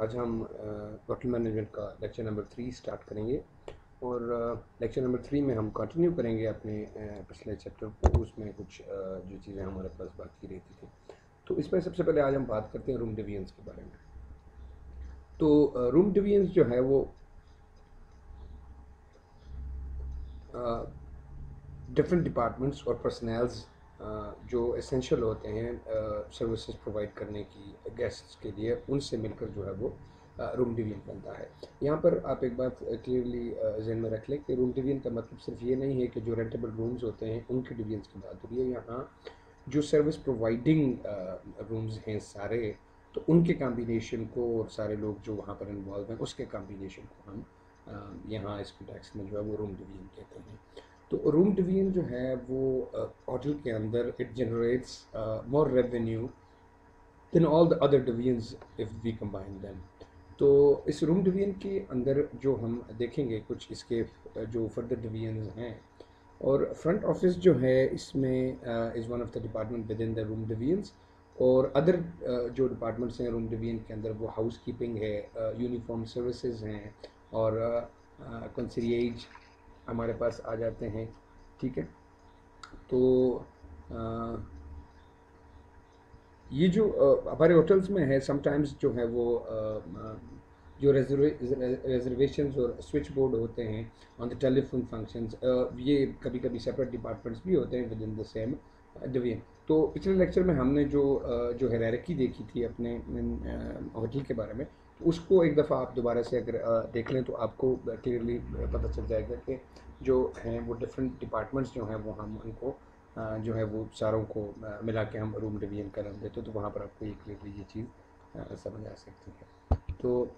आज हम hotel management का लेक्चर नंबर 3 स्टार्ट करेंगे और लेक्चर नंबर 3 में हम कंटिन्यू करेंगे अपने पिछले चैप्टर को। उसमें कुछ जो चीज़ें हमारे पास बाकी रहती थी, तो इसमें सबसे पहले आज हम बात करते हैं रूम डिवीजन्स के बारे में। तो रूम डिवीजन्स जो है वो डिफरेंट डिपार्टमेंट्स और पर्सनल्स जो एसेंशियल होते हैं सर्विसेज प्रोवाइड करने की गेस्ट्स के लिए, उनसे मिलकर जो है वो रूम डिवीजन बनता है। यहाँ पर आप एक बात क्लियरली जहन में रख लें कि रूम डिवीजन का मतलब सिर्फ ये नहीं है कि जो रेंटेबल रूम्स होते हैं उनके डिवीजन्स की बात हो रही है। यहाँ जो सर्विस प्रोवाइडिंग रूम्स हैं सारे, तो उनके कॉम्बिनेशन को और सारे लोग जो वहाँ पर इन्वॉल्व हैं उसके कॉम्बिनेशन को हम यहाँ इस कॉन्टेक्स्ट में जो है वो रूम डिवीजन कहते हैं। तो रूम डिवीजन जो है वो होटल के अंदर it generates more revenue than all the other divisions if we combine them. तो इस रूम डिवीजन के अंदर जो हम देखेंगे कुछ इसके जो फर्दर डिवीजन्स हैं, और फ्रंट ऑफिस जो है इसमें is one of the department with in the room divisions. और अदर जो डिपार्टमेंट्स हैं रूम डिवीजन के अंदर वो हाउस कीपिंग है, यूनिफॉर्म सर्विसेज हैं, और कंसीलिएज हमारे पास आ जाते हैं। ठीक है, तो ये जो हमारे होटल्स में है समटाइम्स जो है वो जो रिजर्वेशंस और स्विच बोर्ड होते हैं ऑन द टेलीफोन फंक्शंस, ये कभी कभी सेपरेट डिपार्टमेंट्स भी होते हैं with in the same division. तो पिछले लेक्चर में हमने जो हायरार्की देखी थी अपने होटल के बारे में, तो उसको एक दफ़ा आप दोबारा से अगर देख लें तो आपको क्लियरली पता चल जाएगा कि जो हैं वो डिफरेंट डिपार्टमेंट्स जो हैं वो हम उनको जो है वो सारों को मिला के हम रूम डिवीजन का नाम देते, तो वहाँ पर आपको ये क्लियरली ये चीज़ समझ आ सकती है। तो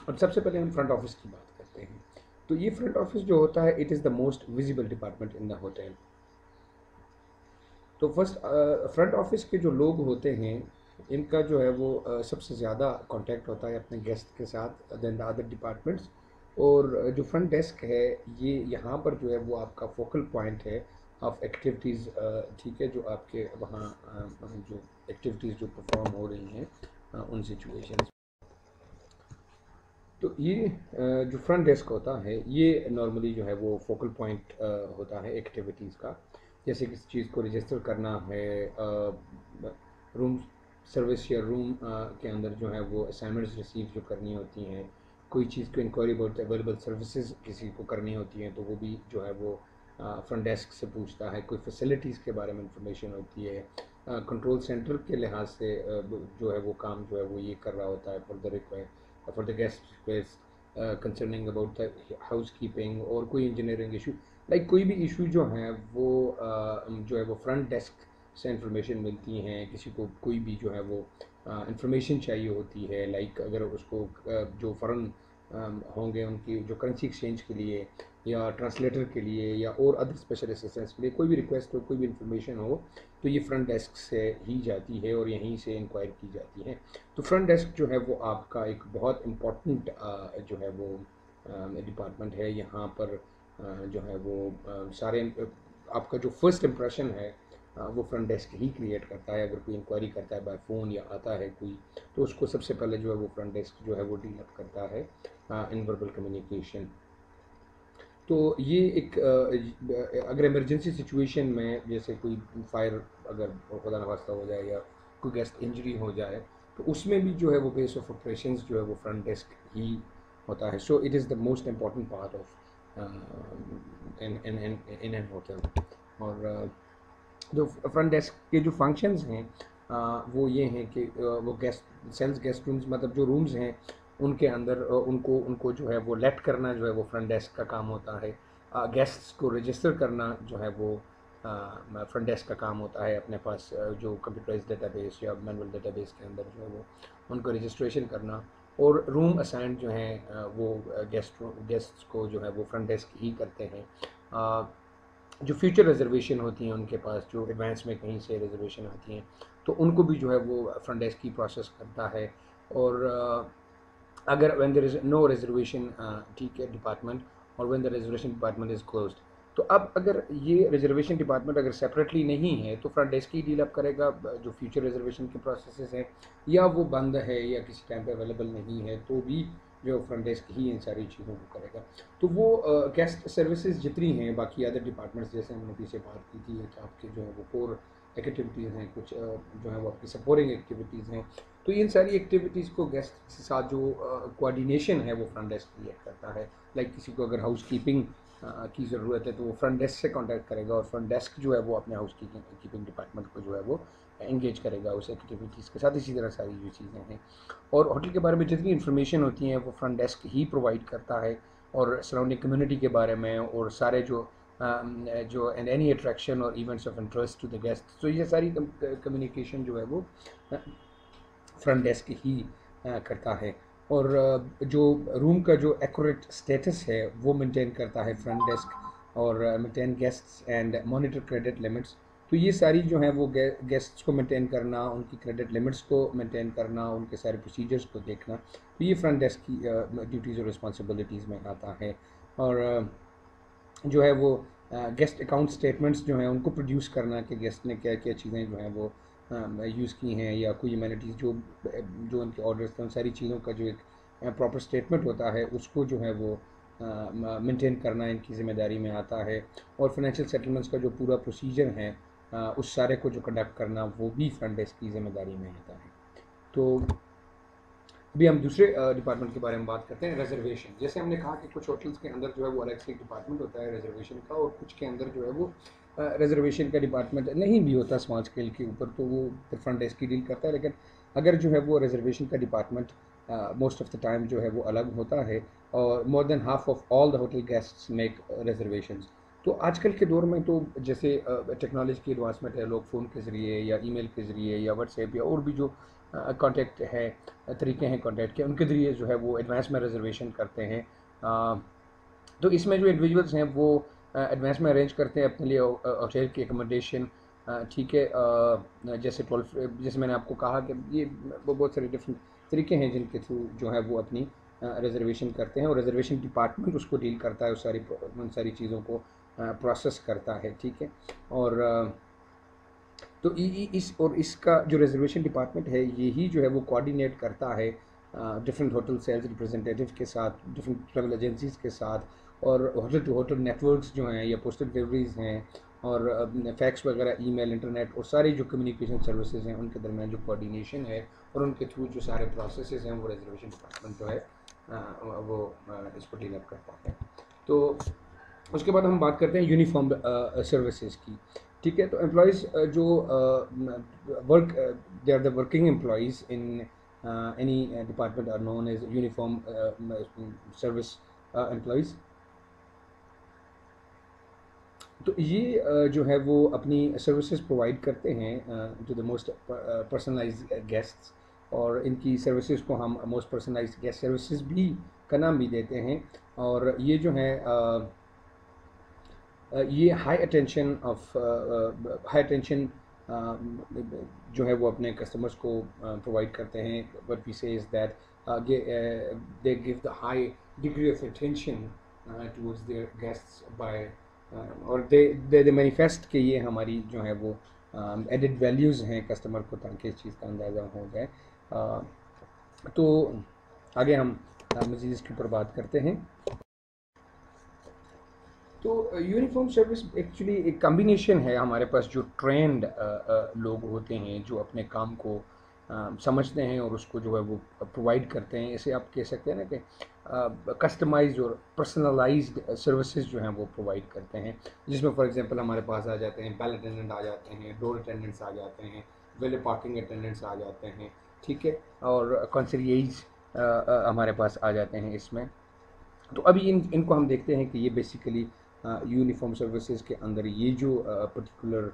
अब सबसे पहले हम फ्रंट ऑफिस की बात करते हैं। तो ये फ्रंट ऑफिस जो होता है it is the most visible department in the hotel. तो फर्स्ट फ्रंट ऑफिस के जो लोग होते हैं इनका जो है वो सबसे ज़्यादा कांटेक्ट होता है अपने गेस्ट के साथ देन द अदर डिपार्टमेंट्स। और जो फ्रंट डेस्क है ये यहाँ पर जो है वो आपका फोकल पॉइंट है ऑफ एक्टिविटीज़। ठीक है, जो आपके वहाँ जो एक्टिविटीज़ जो परफॉर्म हो रही हैं उन सिचुएशंस। तो ये जो फ्रंट डेस्क होता है ये नॉर्मली जो है वो फोकल पॉइंट होता है एक्टिविटीज़ का। जैसे किसी चीज़ को रजिस्टर करना है, रूम सर्विस या रूम के अंदर जो है वो असाइनमेंट्स रिसीव जो करनी होती हैं, कोई चीज़ को इंक्वायरी अबाउट अवेलेबल सर्विसेज किसी को करनी होती हैं तो वो भी जो है वो फ्रंट डेस्क से पूछता है। कोई फैसिलिटीज़ के बारे में इंफॉर्मेशन होती है, कंट्रोल सेंटर के लिहाज से जो है वो काम जो है वो ये कर रहा होता है for the guest request concerning about the house keeping, और कोई इंजीनियरिंग इशू लाइक कोई भी इशू जो है वो जो है वो फ्रंट डेस्क से इंफॉर्मेशन मिलती हैं। किसी को कोई भी जो है वो इंफॉर्मेशन चाहिए होती है, लाइक अगर उसको जो फ़ॉरेन होंगे उनकी जो करेंसी एक्सचेंज के लिए या ट्रांसलेटर के लिए या और अदर स्पेशल असिस्टेंस के लिए कोई भी रिक्वेस्ट हो, कोई भी इंफॉर्मेशन हो, तो ये फ्रंट डेस्क से ही जाती है और यहीं से इंक्वायर की जाती है। तो फ्रंट डेस्क जो है वो आपका एक बहुत इम्पॉर्टेंट जो है वो डिपार्टमेंट है। यहाँ पर जो है वो सारे आपका जो फर्स्ट इम्प्रेशन है वो फ्रंट डेस्क ही क्रिएट करता है। अगर कोई इंक्वायरी करता है बाय फ़ोन या आता है कोई, तो उसको सबसे पहले जो है वो फ्रंट डेस्क जो है वो डील अप करता है इन वर्बल कम्युनिकेशन। तो ये एक अगर इमरजेंसी सिचुएशन में जैसे कोई फायर अगर खुदा न खास्ता हो जाए या कोई गेस्ट इंजरी हो जाए, तो उसमें भी जो है वो बेस ऑफ ऑपरेशंस जो है वो फ्रंट डेस्क ही होता है। So it is the most important part of in an hotel. और जो फ्रंट डेस्क के जो फंक्शंस हैं वो ये हैं कि वो गेस्ट सेल्स गेस्ट रूम्स मतलब जो रूम्स हैं उनके अंदर उनको उनको जो है वो लेट करना जो है वो फ्रंट डेस्क का काम होता है। गेस्ट्स को रजिस्टर करना जो है वो फ्रंट डेस्क का काम होता है। अपने पास जो कंप्यूटराइज डेटाबेस या मैनुअल डेटाबेस के अंदर जो है वो उनको रजिस्ट्रेशन करना, और रूम असाइन जो हैं वो गेस्ट्स को जो है वो फ्रंट डेस्क ही करते हैं। जो फ्यूचर रिजर्वेशन होती हैं उनके पास जो एडवांस में कहीं से रिजर्वेशन आती हैं तो उनको भी जो है वो फ्रंट डेस्क की प्रोसेस करता है। और अगर when there is no reservation ठीक है डिपार्टमेंट, और when the reservation department is closed, तो अब अगर ये रिजर्वेशन डिपार्टमेंट अगर सेपरेटली नहीं है तो फ्रंट डेस्क ही डील अप करेगा जो फ्यूचर रिजर्वेशन के प्रोसेसेस हैं, या वो बंद है या किसी टाइम पे अवेलेबल नहीं है तो भी जो फ्रंट डेस्क ही इन सारी चीज़ों को करेगा। तो वो गेस्ट सर्विसेज जितनी हैं बाकी अदर डिपार्टमेंट्स, जैसे हमने पीछे बात की थी कि आपके जो है वो कोर एक्टिविटीज़ हैं, कुछ जो है वो आपकी सपोर्टिंग एक्टिविटीज़ हैं, तो इन सारी एक्टिविटीज़ को गेस्ट के साथ जो कोऑर्डिनेशन है वो फ्रंट डेस्क क्रिएट करता है। लाइक किसी को अगर हाउस कीपिंग की ज़रूरत है तो वो फ्रंट डेस्क से कांटेक्ट करेगा और फ्रंट डेस्क जो है वो अपने हाउस कीपिंग डिपार्टमेंट को जो है वो एंगेज करेगा उस एक्टिविटीज़ के साथ। इसी तरह सारी जो चीज़ें हैं और होटल के बारे में जितनी इन्फॉर्मेशन होती हैं वो फ्रंट डेस्क ही प्रोवाइड करता है, और सराउंडिंग कम्युनिटी के बारे में और सारे जो एंड एनी अट्रैक्शन और events of interest to the guest, तो ये सारी कम्युनिकेशन जो है वो फ्रंट डेस्क ही करता है। और जो रूम का जो एक्यूरेट स्टेटस है वो मेंटेन करता है फ्रंट डेस्क, और maintain guests and monitor credit limits. तो ये सारी जो है वो गेस्ट्स को मेंटेन करना, उनकी क्रेडिट लिमिट्स को मेंटेन करना, उनके सारे प्रोसीजर्स को देखना, तो ये फ्रंट डेस्क की ड्यूटीज़ और रिस्पॉन्सिबिलिटीज़ में आता है। और जो है वो गेस्ट अकाउंट स्टेटमेंट्स जो हैं उनको प्रोड्यूस करना कि गेस्ट ने क्या क्या चीज़ें जो हैं वो यूज़ की हैं, या कोई अमेनिटीज़ जो उनके ऑर्डर्स थे, उन सारी चीज़ों का जो एक प्रॉपर स्टेटमेंट होता है उसको जो है वो मेंटेन करना इनकी ज़िम्मेदारी में आता है। और फाइनेंशियल सेटलमेंट्स का जो पूरा प्रोसीजर है उस सारे को जो कंडक्ट करना वो भी फ्रंट डेस्क की ज़िम्मेदारी में आता है। तो अभी हम दूसरे डिपार्टमेंट के बारे में बात करते हैं, रिजर्वेशन। जैसे हमने कहा कि कुछ होटल्स के अंदर जो है वो अलग से एक डिपार्टमेंट होता है रिजर्वेशन का, और कुछ के अंदर जो है वो रिजर्वेशन का डिपार्टमेंट नहीं भी होता स्मॉल स्केल के ऊपर, तो वो फ्रंट डेस्क की डील करता है। लेकिन अगर जो है वो रिजर्वेशन का department most of the time जो है वो अलग होता है, और more than half of all the hotel guests make reservations. तो आजकल के दौर में तो जैसे टेक्नोलॉजी की एडवांसमेंट है, लोग फ़ोन के ज़रिए या ईमेल के ज़रिए या व्हाट्सएप या और भी जो कॉन्टैक्ट है, तरीके हैं कॉन्टैक्ट के, उनके ज़रिए जो है वो एडवांस में रिजर्वेशन करते हैं। तो इसमें जो इंडिविजुअल्स हैं वो एडवांस में अरेंज करते हैं अपने लिए होटल की एकोमोडेशन। ठीक है, जैसे जैसे मैंने आपको कहा कि ये बहुत सारे डिफरेंट तरीके हैं जिनके थ्रू जो है वो अपनी रिजर्वेशन करते हैं, और रिजर्वेशन डिपार्टमेंट उसको डील करता है, उन सारी चीज़ों को प्रोसेस करता है। ठीक है, और तो इसका जो रिजर्वेशन डिपार्टमेंट है यही जो है वो कोऑर्डिनेट करता है डिफरेंट होटल सेल्स रिप्रेजेंटेटिव के साथ, डिफरेंट ट्रैवल एजेंसीज़ के साथ, और होटल टू होटल नेटवर्क्स जो हैं या पोस्टल डिलीवरीज़ हैं, और फैक्स वगैरह, ईमेल, इंटरनेट, और सारी जो कम्युनिकेशन सर्विसेज हैं उनके दरमियान जो कोऑर्डिनेशन है और उनके थ्रू जो सारे प्रोसेसेस हैं वो रिजर्वेशन डिपार्टमेंट जो है वो इसको डील अप करता है। तो उसके बाद हम बात करते हैं यूनिफॉर्म सर्विसेज की। ठीक है, तो एम्प्लॉयज़ जो work they are the working employees in any department are known as uniform service employees. तो ये जो है वो अपनी सर्विसेज प्रोवाइड करते हैं to the most personalized guests, और इनकी सर्विसेज को हम मोस्ट पर्सनलाइज्ड गेस्ट सर्विसेज भी का नाम भी देते हैं। और ये जो है ये हाई अटेंशन जो है वो अपने कस्टमर्स को प्रोवाइड करते हैं। What we say is that they give the high degree of attention towards their guests by, और दे मैनिफेस्ट कि ये हमारी जो है वो एडिड वैल्यूज़ हैं कस्टमर को, ताकि इस चीज़ का अंदाज़ा हो जाए। तो आगे हम मज़ीद इसके ऊपर बात करते हैं। तो यूनिफॉर्म सर्विस एक्चुअली एक कम्बिनेशन है। हमारे पास जो ट्रेंड लोग होते हैं जो अपने काम को समझते हैं और उसको जो है वो प्रोवाइड करते हैं, इसे आप कह सकते हैं ना कि कस्टमाइज्ड और पर्सनलाइज्ड सर्विसेज जो हैं वो प्रोवाइड करते हैं, जिसमें फॉर एग्जांपल हमारे पास आ जाते हैं बेल अटेंडेंट, आ जाते हैं डोर अटेंडेंट्स, आ जाते हैं वेले पार्किंग अटेंडेंट्स, आ जाते हैं। ठीक है, और कंसिलिएज हमारे पास आ जाते हैं इसमें। तो अभी इनको हम देखते हैं कि ये बेसिकली यूनिफॉर्म सर्विसेज के अंदर ये जो पर्टिकुलर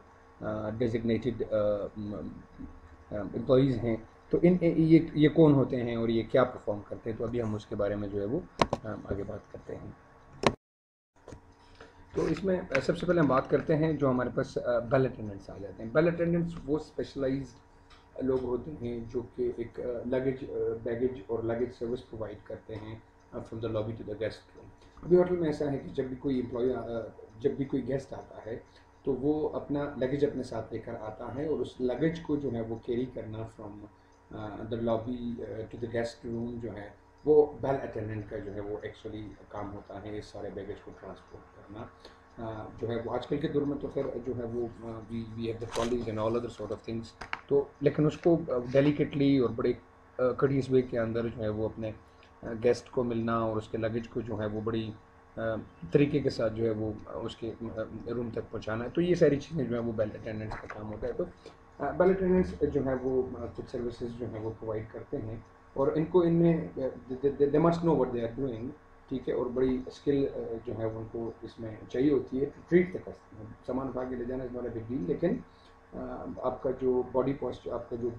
डेजिग्नेटेड एम्प्लॉयज़ हैं, तो ये कौन होते हैं और ये क्या परफॉर्म करते हैं। तो अभी हम उसके बारे में जो है वो आगे बात करते हैं। तो इसमें सबसे पहले हम बात करते हैं जो हमारे पास बेल अटेंडेंट्स आ जाते हैं। बेल अटेंडेंट्स वो स्पेशलाइज्ड लोग होते हैं जो कि एक बैगेज और लगेज सर्विस प्रोवाइड करते हैं from the lobby to the guest room. अभी होटल में ऐसा है कि जब भी कोई एम्प्लॉय जब भी कोई गेस्ट आता है तो वो अपना लगेज अपने साथ लेकर आता है, और उस लगेज को जो है वो कैरी करना from the lobby to the guest room जो है वो बेल अटेंडेंट का जो है वो एक्चुअली काम होता है, इस सारे बैगेज को ट्रांसपोर्ट करना। जो है वो आजकल के दौर में तो फिर जो है वो we have the trolleys and all other sort of things, तो लेकिन उसको डेलिकेटली और बड़े कड़ियस वे के अंदर जो है वो अपने गेस्ट को मिलना और उसके लगेज को जो है वो बड़ी तरीके के साथ जो है वो उसके रूम तक पहुंचाना है। तो ये सारी चीज़ें जो है वो बेल अटेंडेंट्स का काम होता है। तो बेल अटेंडेंट्स जो है वो कुछ सर्विसेज जो है वो प्रोवाइड करते हैं, और इनको इनमें they must know what they are doing, ठीक है, और बड़ी स्किल जो है उनको इसमें चाहिए होती है टू ट्रीट द कस्टमर। सामान उठा के ले जाना इस वाला बिग डील, लेकिन आपका जो बॉडी पोस्चर, आपका जो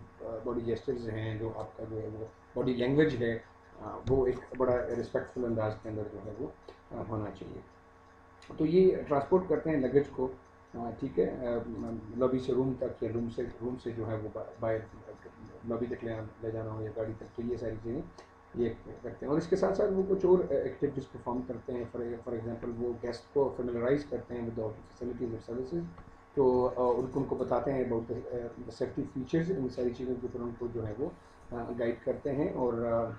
बॉडी जेस्चर्स हैं, जो आपका जो है वो बॉडी लैंग्वेज है, वो एक बड़ा रिस्पेक्टफुल अंदाज के अंदर जो है वो होना चाहिए। तो ये ट्रांसपोर्ट करते हैं लगेज को, ठीक है, लॉबी से रूम तक या रूम से जो है वो बाहर लॉबी तक ले जाना हो या गाड़ी तक, तो ये सारी चीज़ें ये करते हैं। और इसके साथ साथ वो कुछ और एक्टिविटीज़ परफॉर्म करते हैं। फॉर एग्जांपल वो गेस्ट को फेमिलराइज करते हैं विद द फैसिलिटीज़ और सर्विसेज, तो उनको बताते हैं अबाउट द सेफ्टी फीचर्स, इन सारी चीज़ों के ऊपर उनको जो है वो गाइड करते हैं, और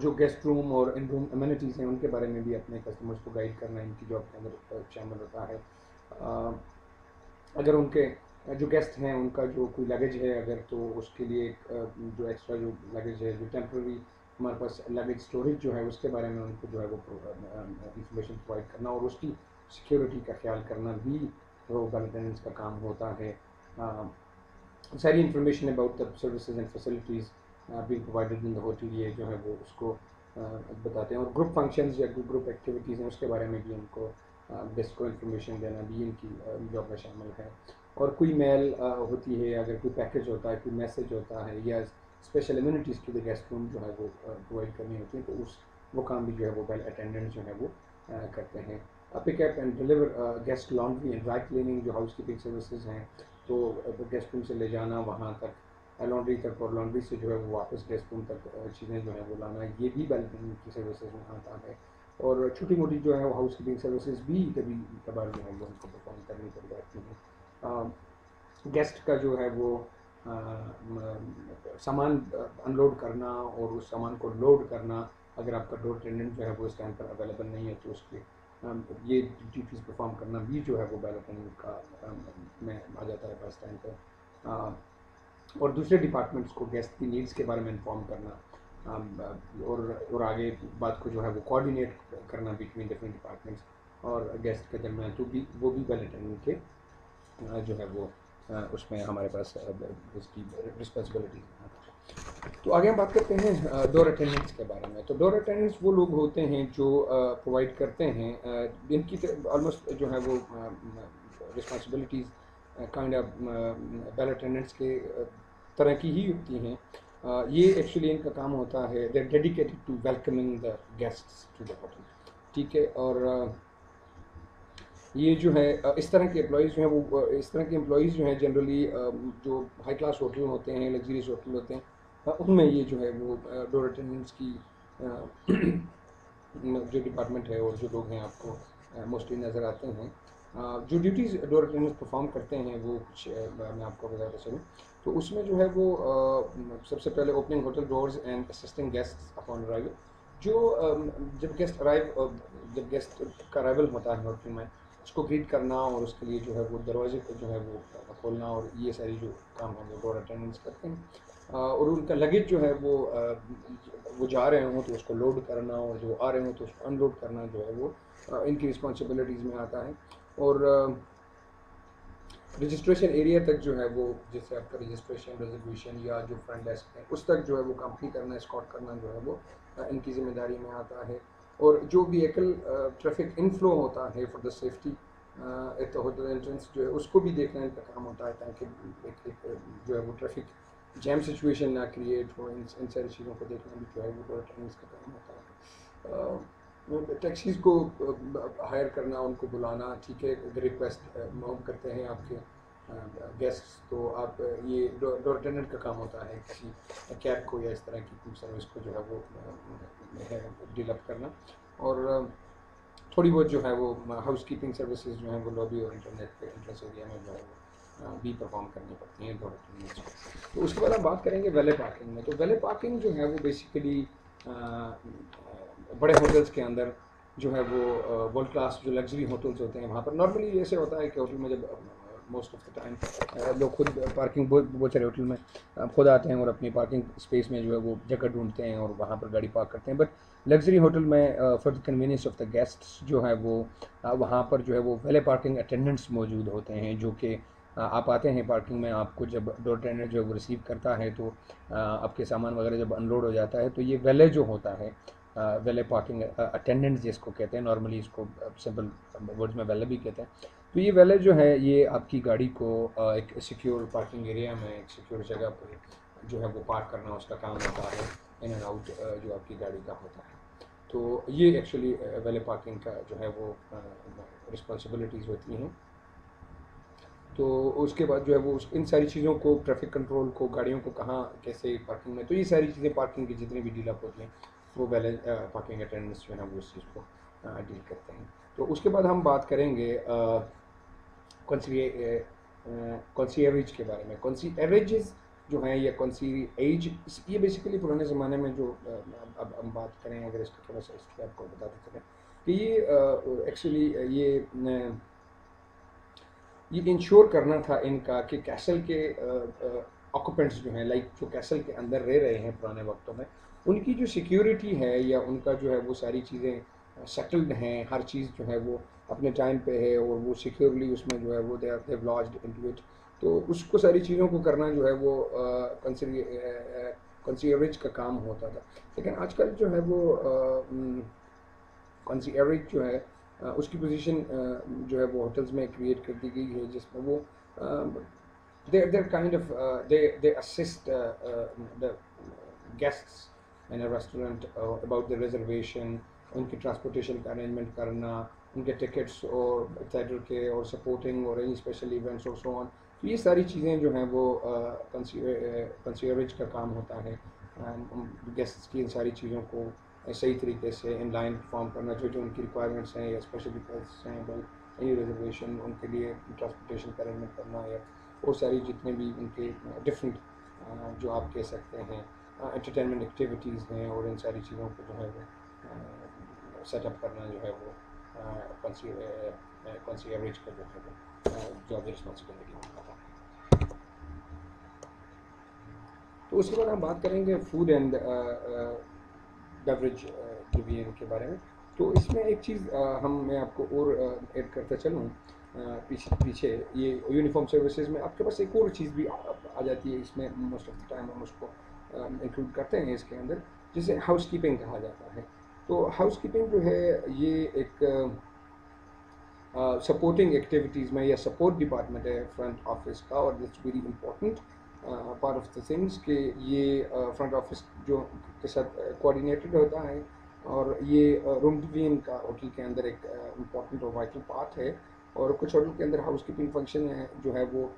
जो गेस्ट रूम और इन रूम अमेनिटीज़ हैं उनके बारे में भी अपने कस्टमर्स को गाइड करना इनकी जॉब के अंदर शामिल होता है। अगर उनके जो गेस्ट हैं उनका जो कोई लगेज है अगर, तो उसके लिए जो एक्स्ट्रा जो लगेज है, जो टेम्प्रेरी हमारे पास लगेज स्टोरेज जो है उसके बारे में उनको जो है वो इंफॉर्मेशन प्रोवाइड करना और उसकी सिक्योरिटी का ख्याल करना भी वो बेल अटेंडेंट्स का काम होता है। सारी information about the services and facilities being provided in the hotel, ये जो है वो उसको बताते हैं। और ग्रुप फंक्शंस या ग्रुप एक्टिविटीज़ हैं उसके बारे में भी उनको गेस्ट को इन्फॉर्मेशन देना भी इनकी जॉब में शामिल है। और कोई मेल होती है, अगर कोई पैकेज होता है, कोई मैसेज होता है, या special immunities to the guest room जो है वो प्रोवाइड करनी होती है, तो वो काम भी जो है वो बेल अटेंडेंट जो है वो करते हैं। Pickup and deliver guest laundry and dry cleaning, जो हाउस कीपिंग सर्विसेज हैं, तो गेस्ट रूम से ले जाना वहाँ तक लॉन्ड्री तक, और लॉन्ड्री से जो है वो वापस गेस्ट रूम तक चीज़ें जो है वो लाना, ये भी बेल अटेंडेंट की सर्विसेज में आता है। और छोटी मोटी जो है वो हाउस कीपिंग सर्विसेज भी कभी कभार जो है वो उनको परफॉर्म करनी पड़ जाती हैं। गेस्ट का जो है वो सामान अनलोड करना और उस सामान को लोड करना, अगर आपका डोर अटेंडेंट जो है वो इस टाइम पर अवेलेबल नहीं है तो उसके ये ड्यूटीज़ परफॉर्म करना भी जो है वो बेल अटेंडेंट का में आ जाता है फर्स्ट टाइम पर। और दूसरे डिपार्टमेंट्स को गेस्ट की नीड्स के बारे में इन्फॉर्म करना, और आगे बात को जो है वो कोऑर्डिनेट करना बिटवीन डिफरेंट डिपार्टमेंट्स और गेस्ट के दरमियान, तो भी वो भी बेल अटेंडेंट के जो है वो उसमें हमारे पास उसकी रिस्पॉन्सिबिलिटी। तो आगे हम बात करते हैं डोर अटेंडेंट्स के बारे में। तो डोर अटेंडेंट्स वो लोग होते हैं जो प्रोवाइड करते हैं, इनकी ऑलमोस्ट जो है वो responsibilities kind of bell attendants के तरह की ही होती हैं। ये एक्चुअली इनका काम होता है, they are dedicated to welcoming the guests to the hotel, ठीक है। और ये जो है इस तरह के एम्प्लॉयज़ जो हैं वो इस तरह के एम्प्लॉयज़ जो हैं जनरली जो हाई क्लास होटल होते हैं, लग्जरियस होटल होते हैं, उनमें ये जो है वो डोर अटेंडेंट्स की जो डिपार्टमेंट है और जो लोग हैं आपको मोस्टली नज़र आते हैं। जो ड्यूटीज़ डोर अटेंडेंट्स परफॉर्म करते हैं वो कुछ मैं आपको बताता चलूँ। तो उसमें जो है वो सबसे पहले opening hotel doors and assisting guest upon arrival. जो जब गेस्ट का अराइवल होता है होटल में, उसको ग्रीट करना और उसके लिए जो है वो दरवाजे को जो है वो खोलना, और ये सारी जो काम है वो डोर अटेंडेंट्स करते हैं। और उनका लगेज जो है वो जा रहे हों तो उसको लोड करना, और जो आ रहे हों तो उसको अनलोड करना जो है वो इनकी रिस्पॉन्सिबिलिटीज़ में आता है। और रजिस्ट्रेशन एरिया तक जो है वो, जैसे आपका रजिस्ट्रेशन, रिजर्वेशन या जो फ्रंट डेस्क है उस तक जो है वो कंप्लीट करना, स्कॉट करना जो है वो इनकी जिम्मेदारी में आता है। और जो व्हीकल ट्रैफिक इनफ्लो होता है for the safety at the hotel entrance जो है उसको भी देखना इनका काम होता है, ताकि एक जो है वो ट्रैफिक जैम सिचुएशन ना क्रिएट हो। इन सारी चीज़ों को देखना भी जो है वो डोर अटेंडेंट्स का काम होता है। टैक्सीज़ को हायर करना, उनको बुलाना, ठीक है, रिक्वेस्ट हम करते हैं आपके गेस्ट्स, तो आप ये डोर अटेंडेंट का काम होता है किसी कैब को या इस तरह की सर्विस को जो है वो डील अप करना। और थोड़ी बहुत जो है वो हाउस कीपिंग सर्विसेज जो है वो लॉबी और इंटरनेट पे एंट्रेंस एरिया में जो है वो भी परफॉर्म करनी पड़ती हैं गवर्नमेंट यूनिट्स को। तो उसके बाद हम बात करेंगे वैले पार्किंग में। तो वैले पार्किंग जो है वो बेसिकली बड़े होटल्स के अंदर जो है वो वर्ल्ड क्लास जो लग्जरी होटल्स होते हैं वहाँ पर नॉर्मली ऐसे होता है कि होटल में जब मोस्ट ऑफ द टाइम लोग खुद पार्किंग बहुत सारे होटल में खुद आते हैं और अपनी पार्किंग स्पेस में जो है वो जगह ढूंढते हैं और वहाँ पर गाड़ी पार्क करते हैं। बट लग्जरी होटल में for the convenience of the guests जो है वो वहाँ पर जो है वो वैले पार्किंग अटेंडेंट्स मौजूद होते हैं, जो कि आप आते हैं पार्किंग में, आपको जब डोर अटेंडेंट जो है वो रिसीव करता है तो आपके सामान वगैरह जब अनलोड हो जाता है तो ये वैले जो होता है वैले पार्किंग अटेंडेंट जिसको कहते हैं, नॉर्मली इसको सिंपल वर्ड्स में वैले भी कहते हैं। तो ये वैले जो है ये आपकी गाड़ी को एक सिक्योर पार्किंग एरिया में, एक सिक्योर जगह पर जो है वो पार्क करना उसका काम होता है, इन एंड आउट जो आपकी गाड़ी का होता है। तो ये एक्चुअली वैले पार्किंग का जो है वो रिस्पॉन्सिबिलिटीज़ होती हैं। तो उसके बाद जो है वो इन सारी चीज़ों को, ट्रैफिक कंट्रोल को, गाड़ियों को कहाँ कैसे पार्किंग में, तो ये सारी चीज़ें पार्किंग की जितनी भी डील अप होती हैं वो वैले पार्किंग अटेंडेंट्स जो है वो उस चीज़ को डील करते हैं। तो उसके बाद हम बात करेंगे कॉन्सियरेज के बारे में। कॉन्सियरेज जो हैं या कॉन्सियरेज, ये बेसिकली पुराने ज़माने में जो अब हम बात करें अगर इसका थोड़ा सा हिस्ट्री आपको बताते चलें कि ये एक्चुअली ये इंश्योर करना था इनका कि कैसल के ऑक्यूपेंट्स जो हैं, लाइक जो कैसल के अंदर रह रहे हैं पुराने वक्तों में, उनकी जो सिक्योरिटी है या उनका जो है वो सारी चीज़ें सेटल्ड हैं, हर चीज़ जो है वो अपने टाइम पे है और वो सिक्योरली उसमें जो है वो दे लॉज्ड इनटू इट। तो उसको सारी चीज़ों को करना जो है वो कंसीयरेज का काम होता था। लेकिन आजकल जो है वो कंसीयरेज जो है उसकी पोजीशन जो है वो होटल्स में क्रिएट कर दी गई है, जिसमें वो they're kind of they assist the guests in a restaurant about the reservation, उनकी ट्रांसपोर्टेशन का अरेंजमेंट करना, उनके टिकट्स और एक्सेट्रा के और सपोर्टिंग और एनी स्पेशल इवेंट्स और सो ऑन। तो ये सारी चीज़ें जो हैं वो कंसीयरेज का काम होता है, गेस्ट्स की इन सारी चीज़ों को सही तरीके से इन लाइन परफॉर्म करना, जो जो उनकी रिक्वायरमेंट्स हैं या स्पेशल रिक्वेस्ट हैं, भाई एनी रिजर्वेशन, उनके लिए ट्रांसपोर्टेशन का अरेंजमेंट करना या और सारी जितने भी उनके डिफरेंट जो आप कह सकते हैं एंटरटेनमेंट एक्टिविटीज़ हैं, और इन सारी चीज़ों को जो है वो सेटअप करना जो है वो कंसीयरेज का जो है वो जॉब रिस्पॉन्सिबिलिटी होता है। तो उसके बाद हम बात करेंगे फूड एंड बेवरेज डिवीजन के बारे में। तो इसमें एक चीज़ मैं आपको और ऐड करता चलूँ पीछे ये यूनिफॉर्म सर्विसेज में आपके पास एक और चीज़ भी आ जाती है इसमें, मोस्ट ऑफ द टाइम हम उसको इंक्लूड करते हैं इसके अंदर, जिसे हाउस कीपिंग कहा जाता है। तो हाउस कीपिंग जो है ये एक सपोर्टिंग एक्टिविटीज़ में या सपोर्ट डिपार्टमेंट है फ्रंट ऑफिस का, और that's very important part of the things कि ये फ्रंट ऑफिस जो के साथ कोऑर्डिनेटेड होता है, और ये रूम डिवीजन का होटल के अंदर एक इम्पॉर्टेंट और वाइटल पार्ट है। और कुछ होटल के अंदर हाउस कीपिंग फंक्शन है जो है वो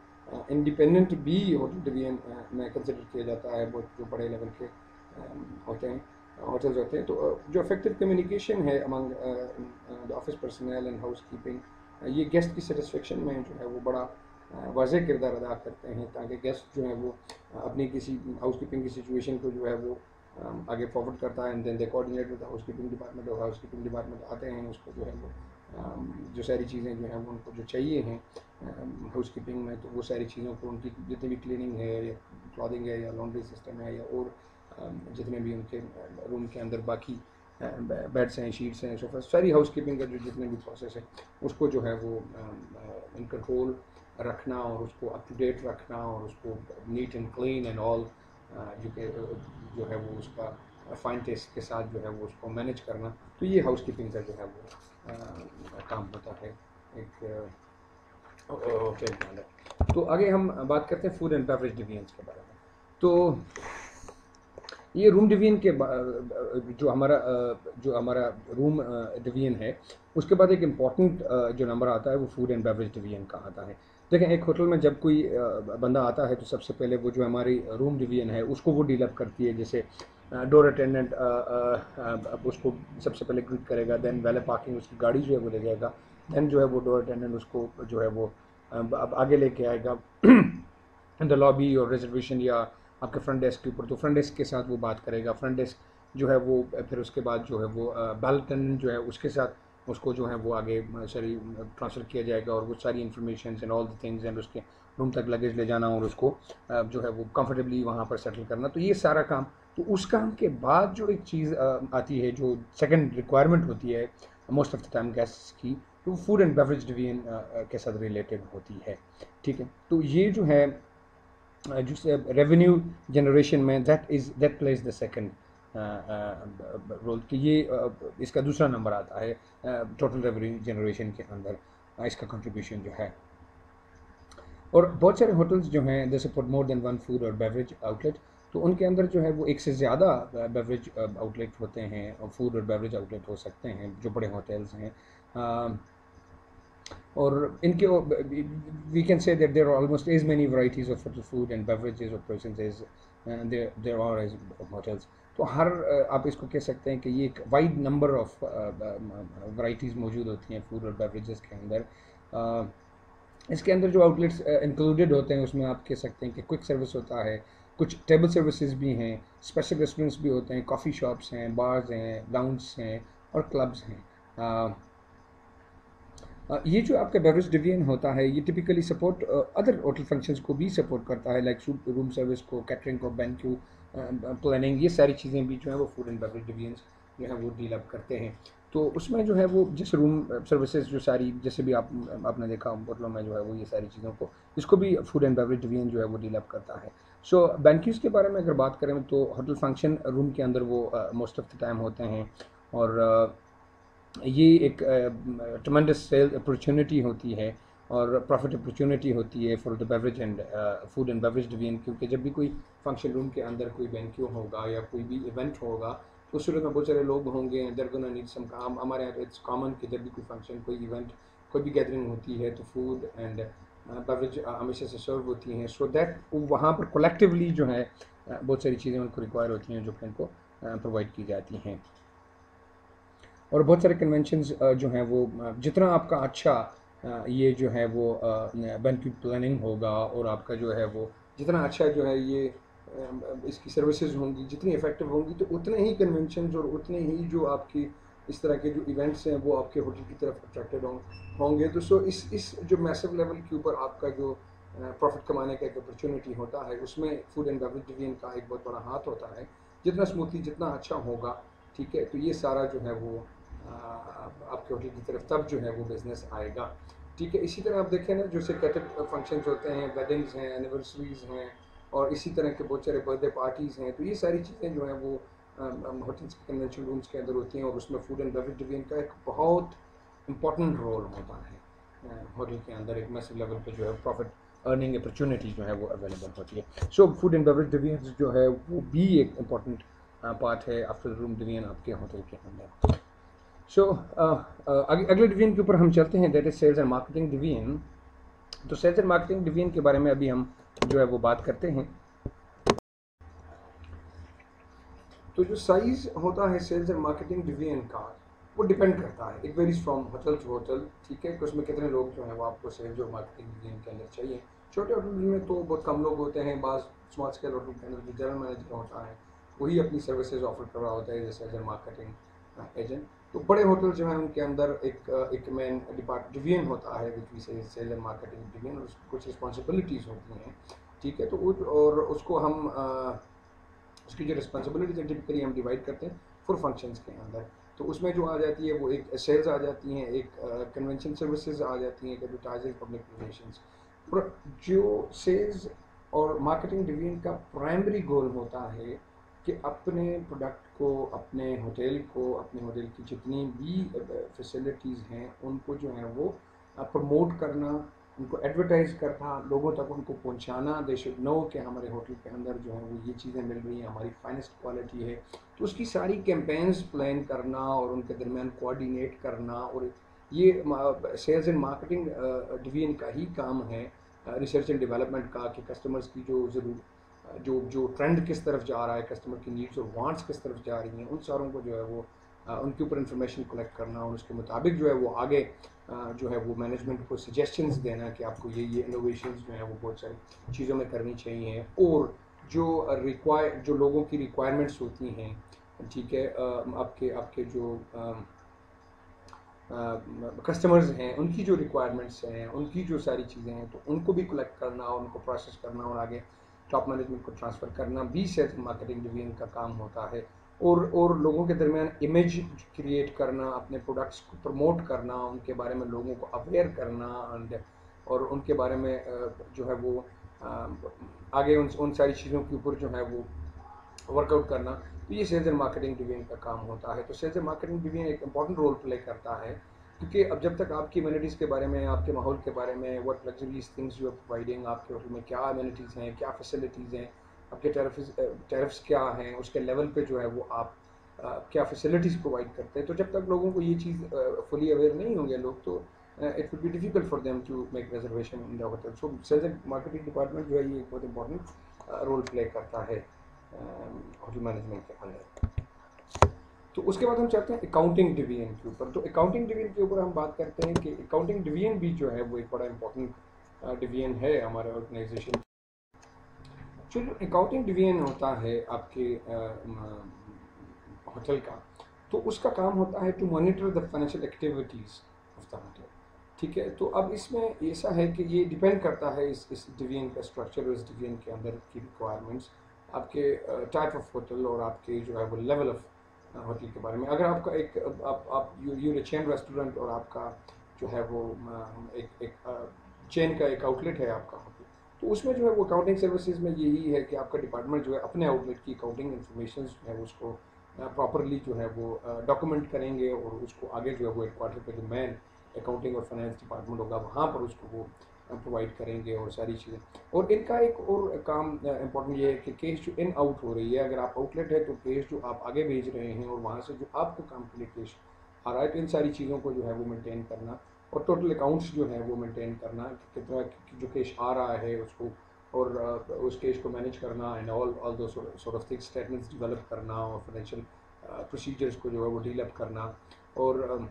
इंडिपेंडेंट भी होटल डिवीजन में कंसिडर किया जाता है, बहुत जो बड़े लेवल के होते हैं होटल्स होते हैं। तो जो इफेक्टिव कम्युनिकेशन है among the office personal and house keeping, ये गेस्ट की सेटिस्फेक्शन में जो है वो बड़ा वाज़ेह किरदार अदा करते हैं, ताकि गेस्ट जो है वो अपनी किसी हाउस कीपिंग की सिचुएशन को जो है वो आगे फॉरवर्ड करता है, and then they coordinate with housekeeping department, और हाउस कीपिंग डिपार्टमेंट आते हैं उसको जो है वो जो सारी चीज़ें जो हैं वो उनको जो चाहिए हैं हाउस कीपिंग में, तो वो सारी चीज़ों को उनकी जितनी भी क्लीनिंग है या क्लॉथिंग है या लॉन्ड्री सिस्टम है या और जितने भी उनके रूम के अंदर बाकी बेड्स हैं, शीट्स हैं, सोफा, सारी हाउस कीपिंग का जो जितने भी प्रोसेस है उसको जो है वो इन कंट्रोल रखना और उसको अप टू डेट रखना और उसको neat and clean and all जो है वो उसका फाइन टेस्ट के साथ जो है वो उसको मैनेज करना। तो ये हाउस कीपिंग का जो है वो काम होता है एक होटल के अंदर। तो आगे हम बात करते हैं फूड एंड बेवरेज डिवीजन्स के बारे में। तो ये रूम डिवीजन के जो हमारा रूम डिवीजन है, उसके बाद एक इम्पॉर्टेंट जो नंबर आता है वो फूड एंड बेवरेज डिवीजन का आता है। देखें, एक होटल में जब कोई बंदा आता है तो सबसे पहले वो जो हमारी रूम डिवीजन है उसको वो डील अप करती है, जैसे डोर अटेंडेंट उसको सबसे पहले ग्रीट करेगा, देन वैले पार्किंग उसकी गाड़ी जो है वो ले जाएगा, देन जो है वो डोर अटेंडेंट उसको जो है वो अब आगे लेके आएगा इन द लॉबी और रिजर्वेशन या आपके फ्रंट डेस्क के ऊपर, तो फ्रंट डेस्क के साथ वो बात करेगा। फ्रंट डेस्क जो है वो फिर उसके बाद जो है वो बैल अटेंडेंट जो है उसके साथ उसको जो है वो आगे सारी ट्रांसफ़र किया जाएगा और वो सारी information and all the things and उसके रूम तक लगेज ले जाना और उसको जो है वो कंफर्टेबली वहाँ पर सेटल करना। तो ये सारा काम, तो उस काम के बाद जो एक चीज़ आती है जो सेकंड रिक्वायरमेंट होती है most of the time guests की, तो फूड एंड बेवरेज डिवीजन के साथ रिलेटेड होती है। ठीक है, तो ये जो है जो रेवेन्यू जनरेशन में that plays the second role कि ये इसका दूसरा नंबर आता है टोटल रेवेन्यू जनरेशन के अंदर इसका कंट्रीब्यूशन जो है। और बहुत सारे होटल्स जो हैं they support more than one food और बेवरेज आउटलेट, तो उनके अंदर जो है वो एक से ज़्यादा बेवरेज आउटलेट होते हैं और फूड और बेवरेज आउटलेट हो सकते हैं जो बड़े होटल्स हैं। और इनके we can say that there are almost as many varieties of food and beverages operations as there are as hotels. तो हर आप इसको कह सकते हैं कि ये एक वाइड नंबर ऑफ वैरायटीज़ मौजूद होती हैं फूड और बेवरेजेस के अंदर। इसके अंदर जो आउटलेट्स इंक्लूडेड होते हैं उसमें आप कह सकते हैं कि क्विक सर्विस होता है, कुछ टेबल सर्विसेज भी हैं, स्पेशल रेस्टोरेंट्स भी होते हैं, कॉफ़ी शॉप्स हैं, बार्स हैं, लाउंज हैं और क्लब्स हैं। ये जो आपका बेवरेज डिवीजन होता है ये typically support other hotel functions को भी सपोर्ट करता है, लाइक रूम सर्विस को, कैटरिंग को, बैंक्यू प्लानिंग, ये सारी चीज़ें भी जो है वो फूड एंड बेवरेज डिवीजन जो है वो डील अप करते हैं। तो उसमें जो है वो जैसे रूम सर्विसेज जो सारी जैसे भी आपने देखा होटलों में जो है वो ये सारी चीज़ों को इसको भी फूड एंड बेवरेज डिवीजन जो है वो डील अप करता है। सो बैंक्यूज़ के बारे में अगर बात करें तो होटल फंक्शन रूम के अंदर वो मोस्ट ऑफ द टाइम होते हैं और ये एक ट्रमेंडस सेल अपॉर्चुनिटी होती है और प्रॉफिट अपॉर्चुनिटी होती है for the beverage and food and beverage division, क्योंकि जब भी कोई फंक्शन रूम के अंदर कोई बैंक्यू होगा या कोई भी इवेंट होगा तो उस सूरत में बहुत सारे लोग होंगे, देयर गोना नीड सम काम। हमारे यहाँ इट्स कॉमन कि जब भी कोई फंक्शन, कोई इवेंट, कोई भी गैदरिंग होती है तो फूड एंड बेवरेज हमेशा से सर्व होती हैं, सो दैट वहाँ पर कलेक्टिवली जो है बहुत सारी चीज़ें उनको रिक्वायर होती हैं जो कि उनको प्रोवाइड की जाती हैं। और बहुत सारे कन्वेंशंस जो हैं वो जितना आपका अच्छा ये जो है वो बैंक्वेट प्लानिंग होगा और आपका जो है वो जितना अच्छा जो है ये इसकी सर्विसेज होंगी, जितनी इफेक्टिव होंगी, तो उतने ही कन्वेंशंस और उतने ही जो आपकी इस तरह के जो इवेंट्स हैं वो आपके होटल की तरफ अट्रैक्टेड होंगे। तो सो इस जो मैसिव लेवल के ऊपर आपका जो प्रॉफिट कमाने का एक अपॉर्चुनिटी होता है उसमें फूड एंड बेवरेज डिवीजन का एक बहुत बड़ा हाथ होता है। जितना स्मूथली, जितना अच्छा होगा, ठीक है, तो ये सारा जो है वो आपके होटल की तरफ तब जो है वो बिज़नेस आएगा। ठीक है, इसी तरह आप देखें ना जैसे कैटरिंग फंक्शंस होते हैं, वेडिंग्स हैं, एनिवर्सरीज़ हैं और इसी तरह के बहुत सारे बर्थडे पार्टीज़ हैं, तो ये सारी चीज़ें जो हैं वो होटल्स के कन्वेंशन रूम्स के अंदर होती हैं और उसमें फूड एंड बेवरेज डिवीजन का एक बहुत इम्पॉर्टेंट रोल होता है। होटल के अंदर एक मैसिव लेवल पे जो है प्रॉफिट अर्निंग अपॉर्चुनिटी जो है वो अवेलेबल होती है। So food and beverage division जो है वो भी एक इम्पॉर्टेंट पार्ट है आफ्टर रूम डिवीजन आपके होटल के अंदर। सो अगले डिवीजन के ऊपर हम चलते हैं, that is sales and marketing division. तो सेल्स एंड मार्केटिंग डिवीजन के बारे में अभी हम जो है वो बात करते हैं। तो जो साइज होता है सेल्स एंड मार्केटिंग डिवीजन का वो डिपेंड करता है, it varies from hotel to hotel. ठीक है, कि उसमें कितने लोग जो हैं वो आपको सेल्स और मार्केटिंग डिवीजन के अंदर चाहिए। छोटे होटल में तो बहुत कम लोग होते हैं, बाज़ स्मॉल स्केल होटल के अंदर जो जनरल मैनेजर होता है वही अपनी सर्विसेज ऑफर कर रहा होता है जैसे एज एंड मार्केटिंग एजेंट। तो बड़े होटल जो हैं उनके अंदर एक मेन डिवीजन होता है विच वी से सेल्स एंड मार्केटिंग डिवीजन, और कुछ रिस्पॉन्सिबिलिटीज़ होती हैं। ठीक है, तो और उसको हम उसकी जो रिस्पॉन्सिबिलिटीज है टिपिकली हम डिवाइड करते हैं 4 फंक्शंस के अंदर। तो उसमें जो आ जाती है वो एक सेल्स आ जाती हैं, एक कन्वेंशन सर्विसेज आ जाती हैं, एक एडवर्टाइजिंग, पब्लिक रिलेशंस। और जो सेल्स और मार्केटिंग डिवीजन का प्राइमरी गोल होता है कि अपने प्रोडक्ट को, अपने होटल को, अपने होटल की जितनी भी फैसिलिटीज़ हैं उनको जो है वो प्रमोट करना, उनको एडवर्टाइज़ करना, लोगों तक उनको पहुंचाना। दे शुड नो कि हमारे होटल के अंदर जो है वो ये चीज़ें मिल रही हैं, हमारी फाइनेस्ट क्वालिटी है। तो उसकी सारी कैंपेन्स प्लान करना और उनके दरमियान कोऑर्डिनेट करना, और ये सेल्स एंड मार्केटिंग डिवीजन का ही काम है, रिसर्च एंड डेवलपमेंट का, कि कस्टमर्स की जो जो जो ट्रेंड किस तरफ जा रहा है, कस्टमर की नीड्स और वांट्स किस तरफ जा रही हैं, उन सारों को जो है वो उनके ऊपर इंफॉर्मेशन कलेक्ट करना और उसके मुताबिक जो है वो आगे जो है वो मैनेजमेंट को सजेशंस देना कि आपको ये इनोवेशंस जो है वो बहुत सारी चीज़ों में करनी चाहिए। और जो लोगों की रिक्वायरमेंट्स होती हैं, ठीक है, आपके आपके जो कस्टमर्स हैं उनकी जो रिक्वायरमेंट्स हैं, उनकी जो सारी चीज़ें हैं, तो उनको भी कलेक्ट करना और उनको प्रोसेस करना और आगे टॉप मैनेजमेंट को ट्रांसफ़र करना भी सेल्स मार्केटिंग डिवीजन का काम होता है। और लोगों के दरमियान इमेज क्रिएट करना, अपने प्रोडक्ट्स को प्रमोट करना, उनके बारे में लोगों को अवेयर करना और उनके बारे में जो है वो आगे उन सारी चीज़ों के ऊपर जो है वो वर्कआउट करना, तो ये सेल्स एंड मार्केटिंग डिवीजन का काम होता है। तो सेल्स एंड मार्केटिंग डिवीजन एक इंपॉर्टेंट रोल प्ले करता है, क्योंकि अब जब तक आपकी एमिनिटीज़ के बारे में, आपके माहौल के बारे में, what luxuries things you are providing, आपके होटल में क्या एमिनिटीज़ हैं, क्या फैसिलिटीज़ हैं, आपके टैरिफ्स क्या हैं, उसके लेवल पे जो है वो आप क्या फैसिलिटीज़ प्रोवाइड करते हैं, तो जब तक लोगों को ये चीज़ फुली अवेयर नहीं होंगे लोग, तो it will be difficult for them to make reservation in the hotel. So sales and marketing department जो है ये एक बहुत इंपॉर्टेंट रोल प्ले करता है होटल मैनेजमेंट के अंदर। तो उसके बाद हम चलते हैं अकाउंटिंग डिवीजन के ऊपर। तो अकाउंटिंग डिवीजन के ऊपर हम बात करते हैं कि अकाउंटिंग डिवीजन भी जो है वो एक बड़ा इंपॉर्टेंट डिवीजन है हमारे ऑर्गेनाइजेशन। जो अकाउंटिंग डिवीजन होता है आपके होटल का, तो उसका काम होता है to monitor the financial activities of the hotel. ठीक है, तो अब इसमें ऐसा है कि ये डिपेंड करता है इस डिवीजन का स्ट्रक्चर और इस डिवीजन के अंदर की रिक्वायरमेंट्स, आपके टाइप ऑफ होटल और आपके जो है वो लेवल ऑफ होटल के बारे में। अगर आपका एक आप यू चेन रेस्टोरेंट और आपका जो है वो एक चेन का एक आउटलेट है आपका होटल, तो उसमें जो है वो अकाउंटिंग सर्विसेज में यही है कि आपका डिपार्टमेंट जो है अपने आउटलेट की अकाउंटिंग इन्फॉर्मेशन जो है उसको प्रॉपरली जो है वो डॉक्यूमेंट करेंगे और उसको आगे जो है वो हेडक्वार्टर पे जो मेन अकाउंटिंग और फाइनेंस डिपार्टमेंट होगा वहाँ पर उसको वो प्रोवाइड करेंगे और सारी चीज़ें। और इनका एक और काम इम्पोर्टेंट ये है कि कैश जो इन आउट हो रही है, अगर आप आउटलेट है तो कैश जो आप आगे भेज रहे हैं और वहाँ से जो आपको काम के लिए कैश आ रहा है, तो इन सारी चीज़ों को जो है वो मेंटेन करना और टोटल अकाउंट्स जो है वो मेंटेन करना, कितना जो कैश आ रहा है उसको और उस कैश को मैनेज करना एंड ऑल दो sort of things, statements develop करना और फाइनेंशियल प्रोसीजर्स को जो है वो डील अप करना। और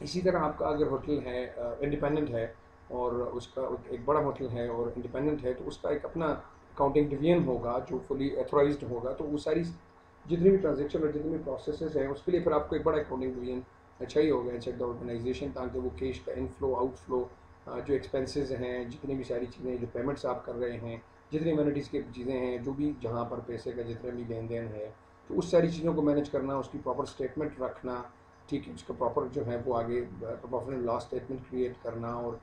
इसी तरह आपका अगर होटल है इंडिपेंडेंट है और उसका एक बड़ा होटल है और इंडिपेंडेंट है, तो उसका एक अपना अकाउंटिंग डिवीजन होगा जो फुली ऑथराइज्ड होगा, तो वो सारी जितनी भी ट्रांजेक्शन और जितनी भी प्रोसेसेस हैं उसके लिए फिर आपको एक बड़ा अकाउंटिंग डिवीजन अच्छा ही होगा इंसाइड द ऑर्गेनाइजेशन, ताकि वो कैश का इनफ्लो आउटफ्लो, जो एक्सपेंसेस हैं, जितनी भी सारी चीज़ें, जो पेमेंट्स आप कर रहे हैं, जितनी एमिनिटीज़ की चीज़ें हैं, जो भी जहाँ पर पैसे का जितना भी लेन देन है, तो उस सारी चीज़ों को मैनेज करना, उसकी प्रॉपर स्टेटमेंट रखना, ठीक है, उसका प्रॉपर जो है वो आगे profit and loss statement create करना और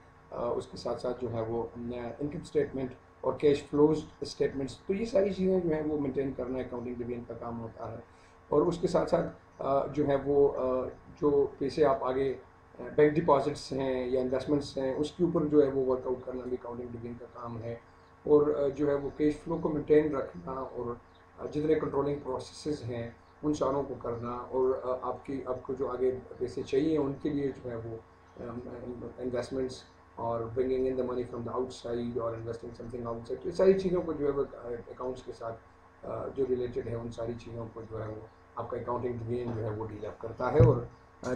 उसके साथ साथ जो है वो इनकम स्टेटमेंट और कैश फ्लोज स्टेटमेंट्स, तो ये सारी चीज़ें जो हैं वो मेंटेन करना अकाउंटिंग डिवीजन का काम होता है। और उसके साथ साथ जो है वो जो पैसे आप आगे बैंक डिपॉजिट्स हैं या इन्वेस्टमेंट्स हैं उसके ऊपर जो है वो वर्कआउट करना भी अकाउंटिंग डिवीजन का काम है। और जो है वो कैश फ्लो को मेंटेन रखना और जितने कंट्रोलिंग प्रोसेसेस हैं उन सारों को करना और आपको जो आगे पैसे चाहिए उनके लिए जो है वो इन्वेस्टमेंट्स और bringing in the money from the outside और इन्वेस्टिंग समथिंग आउटसाइड, तो ये सारी चीज़ों को जो है वो अकाउंट्स के साथ जो रिलेटेड है उन सारी चीज़ों को जो है वो आपका अकाउंटिंग डिवीजन जो है वो डील अप करता है। और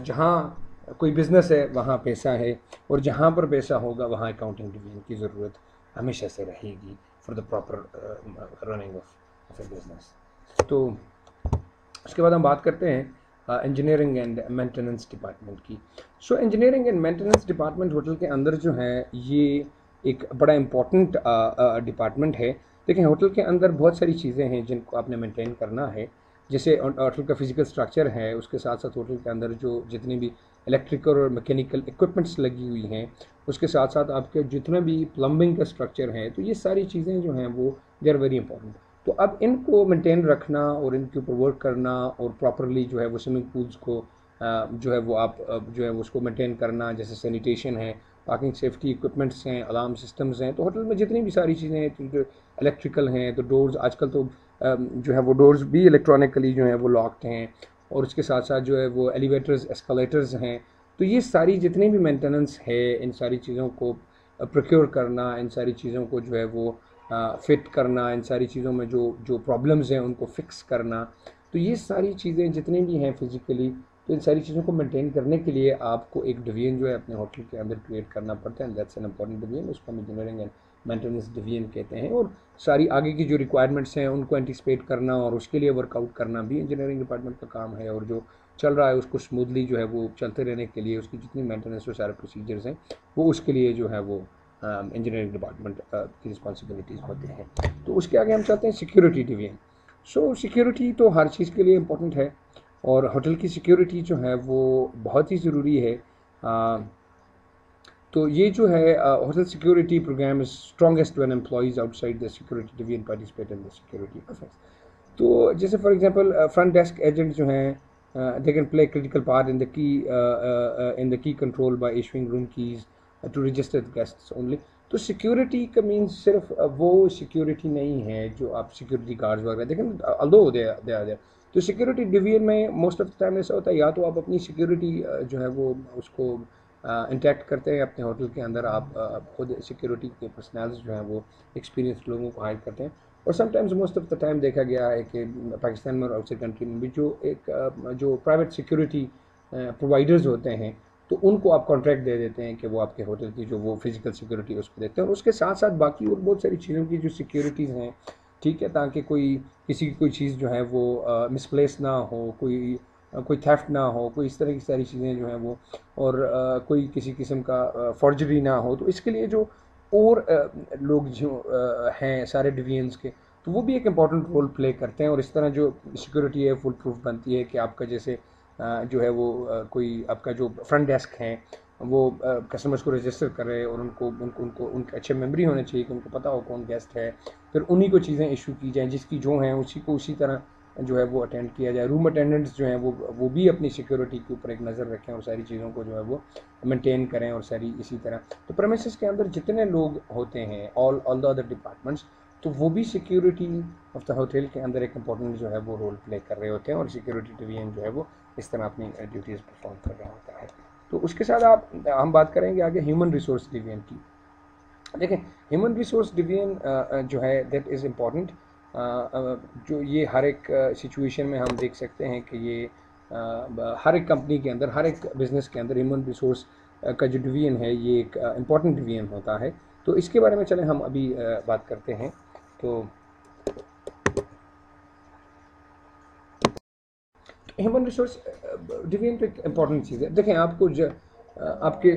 जहाँ कोई बिज़नेस है वहाँ पैसा है और जहाँ पर पैसा होगा वहाँ अकाउंटिंग डिवीजन की ज़रूरत हमेशा से रहेगी for the proper running of a business. तो उसके बाद हम बात करते हैं इंजीनियरिंग एंड मेंटेनेंस डिपार्टमेंट की। So engineering and maintenance department hotel के अंदर जो है ये एक बड़ा इम्पॉर्टेंट डिपार्टमेंट है। देखिए, होटल के अंदर बहुत सारी चीज़ें हैं जिनको आपने मेंटेन करना है, जैसे होटल का फिजिकल स्ट्रक्चर है, उसके साथ साथ होटल के अंदर जो जितनी भी इलेक्ट्रिकल और मैकेनिकल इक्विपमेंट्स लगी हुई हैं, उसके साथ साथ आपके जितना भी प्लम्बिंग का स्ट्रक्चर है, तो ये सारी चीज़ें जो हैं वो दे आर वेरी इंपॉर्टेंट। तो अब इनको मेंटेन रखना और इनके ऊपर वर्क करना और प्रॉपरली जो है वो स्विमिंग पूल्स को जो है वो आप जो है उसको मेंटेन करना, जैसे सैनिटेशन है, पार्किंग सेफ्टी इक्विपमेंट्स हैं, अलार्म सिस्टम्स हैं, तो होटल में जितनी भी सारी चीज़ें हैं जो इलेक्ट्रिकल हैं, तो डोर्स आजकल तो जो है वो डोर्स भी इलेक्ट्रॉनिकली जो है वो लॉक्ड हैं और उसके साथ साथ जो है वो एलिवेटर्स एस्केलेटर्स हैं। तो ये सारी जितनी भी मेंटेनेंस है, इन सारी चीज़ों को प्रोक्योर करना, इन सारी चीज़ों को जो है वो फिट करना, इन सारी चीज़ों में जो जो प्रॉब्लम्स हैं उनको फिक्स करना। तो ये सारी चीज़ें जितनी भी हैं फिज़िकली, तो इन सारी चीज़ों को मेंटेन करने के लिए आपको एक डिवीजन जो है अपने होटल के अंदर क्रिएट करना पड़ता है, and that's an important division. उसको हम इंजीनियरिंग एंड मेंटेनेंस डिवीजन कहते हैं। और सारी आगे की जो रिक्वायरमेंट्स हैं उनको एंटिसिपेट करना और उसके लिए वर्कआउट करना भी इंजीनियरिंग डिपार्टमेंट का काम है। और जो चल रहा है उसको स्मूथली जो है वो चलते रहने के लिए उसकी जितनी मेंटेनेंस और सारे प्रोसीजर्स हैं वो उसके लिए जो है वो इंजीनियरिंग डिपार्टमेंट की रिस्पॉन्सिबिलिटीज़ होते हैं। तो उसके आगे हम चाहते हैं सिक्योरिटी डिवीजन। सो सिक्योरिटी तो हर चीज़ के लिए इम्पोर्टेंट है और होटल की सिक्योरिटी जो है वो बहुत ही ज़रूरी है। तो ये जो है hotel security program is strongest when employees outside the security division participate in the security affairs. तो जैसे for example front desk agent जो हैं they can play critical part in the key control by issuing room keys to registered guests only. तो security का means सिर्फ वो security नहीं है जो आप सिक्योरिटी गार्ड्स वगैरह देखें, अल्दो दे आर देयर। तो सिक्योरिटी डिवीजन में मोस्ट ऑफ द टाइम ऐसा होता है या तो आप अपनी सिक्योरिटी जो है वो उसको इंटैक्ट करते हैं अपने होटल के अंदर, आप खुद सिक्योरिटी के पर्सनल्स जो हैं वो एक्सपीरियंस लोगों को हायर करते हैं। और sometimes most of the time देखा गया है कि पाकिस्तान में और आउटसाइड कंट्री में भी जो प्राइवेट सिक्योरिटी प्रोवाइडर्स होते हैं तो उनको आप कॉन्ट्रैक्ट दे देते हैं कि वो आपके होटल की जो वो फिजिकल सिक्योरिटी है उसको देखते हैं। और उसके साथ साथ बाकी और बहुत सारी चीज़ों की जो सिक्योरिटीज़ हैं, ठीक है, ताकि किसी की कोई चीज़ जो है वो मिसप्लेस ना हो, कोई थेफ्ट ना हो, कोई इस तरह की सारी चीज़ें जो हैं वो, और कोई किसी किस्म का फॉर्जरी ना हो। तो इसके लिए जो और लोग जो हैं सारे डिवीजन्स के, तो वो भी एक इम्पॉर्टेंट रोल प्ले करते हैं। और इस तरह जो सिक्योरिटी है फुल प्रूफ बनती है कि आपका जैसे जो है वो कोई आपका जो फ्रंट डेस्क हैं वो कस्टमर्स को रजिस्टर कर रहे हैं और उनके अच्छे मेमोरी होने चाहिए कि उनको पता हो कौन गेस्ट है, फिर उन्हीं को चीज़ें इशू की जाएँ जिसकी जो हैं उसी को उसी तरह जो है वो अटेंड किया जाए। रूम अटेंडेंट्स जो हैं वो भी अपनी सिक्योरिटी के ऊपर एक नज़र रखें और सारी चीज़ों को जो है वो मेंटेन करें और सारी इसी तरह। तो प्रेमिसेस के अंदर जितने लोग होते हैं ऑल द अदर डिपार्टमेंट्स, तो वो भी सिक्योरिटी ऑफ द होटल के अंदर एक इम्पॉर्टेंट जो है वो रोल प्ले कर रहे होते हैं और सिक्योरिटी डिवीजन जो है वो इस तरह अपनी ड्यूटीज़ परफॉर्म कर रहा होता है। तो उसके साथ हम बात करेंगे आगे ह्यूमन रिसोर्स डिवीजन की। देखें, ह्यूमन रिसोर्स डिवीजन जो है दैट इज़ इम्पॉर्टेंट। जो ये हर एक सिचुएशन में हम देख सकते हैं कि ये हर एक कंपनी के अंदर, हर एक बिज़नेस के अंदर ह्यूमन रिसोर्स का जो डिवीजन है ये एक इम्पॉर्टेंट डिवीजन होता है। तो इसके बारे में चलें हम अभी बात करते हैं। तो ह्यूमन रिसोर्स डिवीजन तो एक इम्पॉर्टेंट चीज़ है। देखें, आपको आपके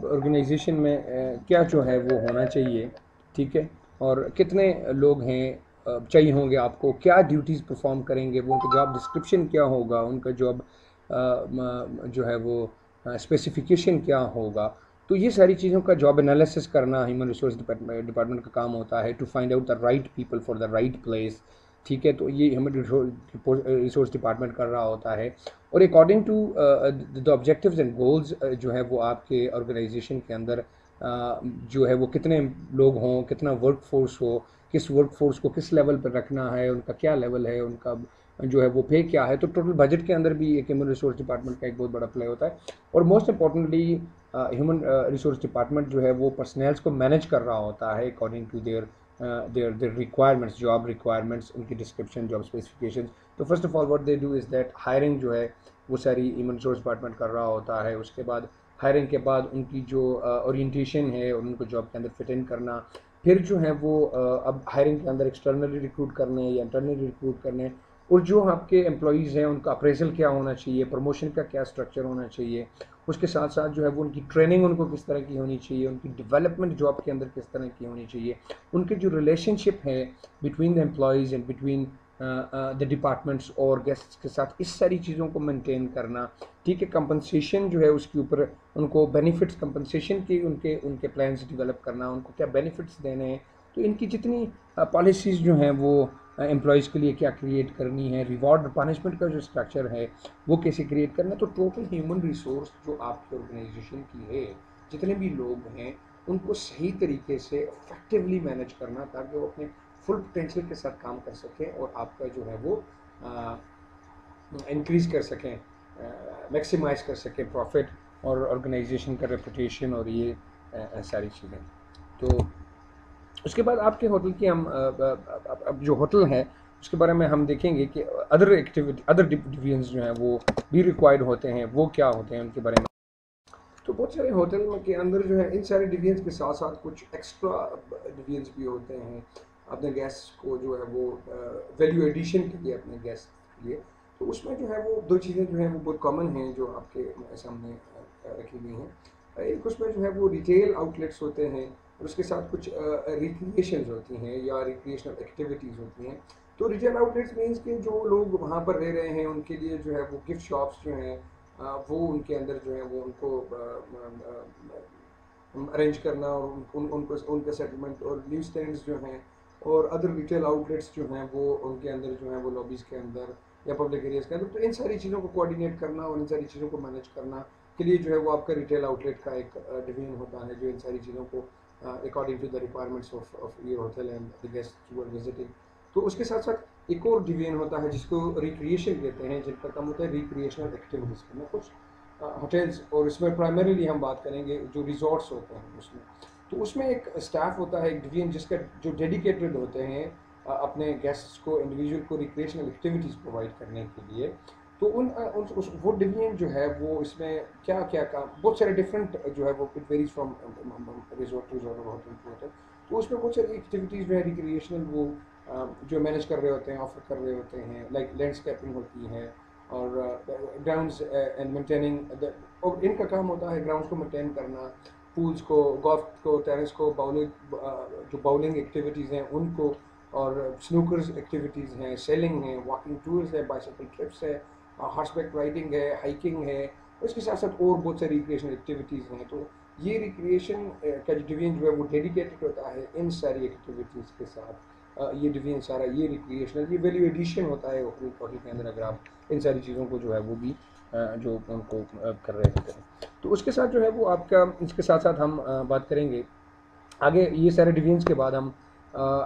ऑर्गेनाइजेशन में क्या जो है वो होना चाहिए, ठीक है, और कितने लोग हैं चाहिए होंगे, आपको क्या ड्यूटीज़ परफॉर्म करेंगे, वो उनका जॉब डिस्क्रिप्शन क्या होगा, उनका जॉब जो है वो स्पेसिफिकेशन क्या होगा। तो ये सारी चीज़ों का जॉब एनालिसिस करना ह्यूमन रिसोर्स डिपार्टमेंट का काम होता है, to find out the right people for the right place, ठीक है। तो ये ह्यूमन रिसोर्स डिपार्टमेंट कर रहा होता है। और according to the objectives and goals जो है वो आपके ऑर्गेनाइजेशन के अंदर जो है वो कितने लोग हों, कितना वर्क फोर्स हो, किस वर्क फोर्स को किस लेवल पर रखना है, उनका क्या लेवल है, उनका जो है वो पे क्या है। तो टोटल बजट के अंदर भी एक ह्यूमन रिसोर्स डिपार्टमेंट का एक बहुत बड़ा प्ले होता है। और most importantly human resource department जो है वो पर्सनल्स को मैनेज कर रहा होता है according to their requirements, job requirements, उनकी डिस्क्रिप्शन, जॉब स्पेसिफिकेशन। तो first of all what they do is that hiring जो है वो सारी ह्यूमन रिसोर्स डिपार्टमेंट कर रहा होता है। उसके बाद हायरिंग के बाद उनकी जो ओरिएंटेशन है और उनको जॉब के अंदर फिट इन करना, फिर जो है वो अब हायरिंग के अंदर एक्सटर्नली रिक्रूट करने या इंटरनली रिक्रूट करने, और जो आपके एम्प्लॉयज़ हैं उनका अप्रेजल क्या होना चाहिए, प्रमोशन का क्या स्ट्रक्चर होना चाहिए, उसके साथ साथ जो है वो उनकी ट्रेनिंग उनको किस तरह की होनी चाहिए, उनकी डेवलपमेंट जॉब के अंदर किस तरह की होनी चाहिए, उनके जो रिलेशनशिप है between the employees and between the departments और गेस्ट्स के साथ, इस सारी चीज़ों को मेंटेन करना, ठीक है। कंपनसेशन जो है उसके ऊपर उनको बेनिफिट्स, कंपनसेशन की उनके उनके प्लान्स डेवलप करना, उनको क्या बेनिफिट्स देने हैं, तो इनकी जितनी पॉलिसीज़ जो हैं वो एम्प्लॉयज़ के लिए क्या क्रिएट करनी है, रिवॉर्ड पनिशमेंट का जो स्ट्रक्चर है वो कैसे क्रिएट करना है। तो टोटल ह्यूमन रिसोर्स जो आपकी ऑर्गेनाइजेशन की है, जितने भी लोग हैं उनको सही तरीके से इफेक्टिवली मैनेज करना, ताकि वो अपने फुल पोटेंशियल के साथ काम कर सकें और आपका जो है वो इंक्रीज़ कर सकें, मैक्सिमाइज़ कर सकें प्रॉफिट और ऑर्गेनाइजेशन का रेपुटेशन और ये सारी चीज़ें। तो उसके बाद आपके होटल की हम अब जो होटल है उसके बारे में हम देखेंगे कि अदर एक्टिविटी अदर डिवीजन्स जो हैं वो भी रिक्वायर्ड होते हैं, वो क्या होते हैं उनके बारे में। तो बहुत सारे होटल में के अंदर जो है इन सारे डिवीजन्स के साथ साथ कुछ एक्स्ट्रा डिवीजन्स भी होते हैं अपने गेस्ट को जो है वो वैल्यू एडिशन के लिए, अपने गेस्ट के लिए। तो उसमें जो है वो दो चीज़ें जो हैं वो बहुत कॉमन हैं जो आपके सामने रखी गई हैं। एक उसमें जो है वो रिटेल आउटलेट्स होते हैं और उसके साथ कुछ रिक्रिएशंस होती हैं या रिक्रिएशनल एक्टिविटीज़ होती हैं। तो रिटेल आउटलेट्स मीन्स कि जो लोग वहाँ पर रह रहे हैं उनके लिए जो है वो गिफ्ट शॉप्स जो हैं वो उनके अंदर जो है वो उनको अरेंज करना और उनको उनके सेटलमेंट और न्यूज़ स्टैंड्स जो हैं और अदर रिटेल आउटलेट्स जो हैं वो उनके अंदर जो हैं वो लॉबीज़ के अंदर या पब्लिक एरियाज़ के अंदर। तो इन सारी चीज़ों को कोऑर्डिनेट करना और इन सारी चीज़ों को मैनेज करना के लिए जो है वो आपका रिटेल आउटलेट का एक डिवीजन होता है जो इन सारी चीज़ों को according to the requirements of your hotel and the guest you are visiting. तो उसके साथ साथ एक और डिवीजन होता है जिसको रिक्रिएशन कहते हैं, जिनका काम होता है रिक्रिएशनल एक्टिविटीज़ करना कुछ होटल्स। और इसमें प्राइमरीली हम बात करेंगे जो रिजॉर्ट्स होते हैं उसमें। तो उसमें एक स्टाफ होता है, एक डिवीजन जिसका जो डेडिकेटेड होते हैं अपने गेस्ट्स को, इंडिविजुअल को रिक्रिएशनल एक्टिविटीज़ प्रोवाइड करने के लिए। तो वो डिवीजन जो है वो इसमें क्या क्या काम, बहुत सारे डिफरेंट जो है वो it varies from resort to resort और होटल टू होटल। तो उसमें बहुत सारी एक्टिविटीज़ जो है रिक्रिएशनल वो जो मैनेज कर रहे होते हैं, ऑफर कर रहे होते हैं, लाइक लैंडस्केपिंग होती है और ग्राउंड्स एंड मेंटेनिंग। और इनका काम होता है ग्राउंड्स को मेंटेन करना, पूल्स को, गोल्फ को, टेनिस को, बाउलिंग जो बाउलिंग एक्टिविटीज़ हैं उनको, और स्नूकर्स एक्टिविटीज़ हैं, सेलिंग है, वॉकिंग टूर्स है, बाइसाइकिल ट्रिप्स है, हॉर्सबैक राइडिंग है, हाइकिंग है। और इसके साथ साथ और बहुत सारी रिक्रिएशनल एक्टिविटीज़ हैं। तो ये रिक्रिएशन का जो डिवीजन जो है वो डेडिकेटेड होता है इन सारी एक्टिविटीज़ के साथ। ये डिवीजन सारा ये रिक्रिएशनल, ये वैल्यू एडिशन होता है होटल के अंदर अगर आप इन सारी चीज़ों को जो है वो भी जो उनको कर रहे होते हैं। तो उसके साथ जो है वो आपका, इसके साथ साथ हम बात करेंगे आगे ये सारे डिवीजन्स के बाद हम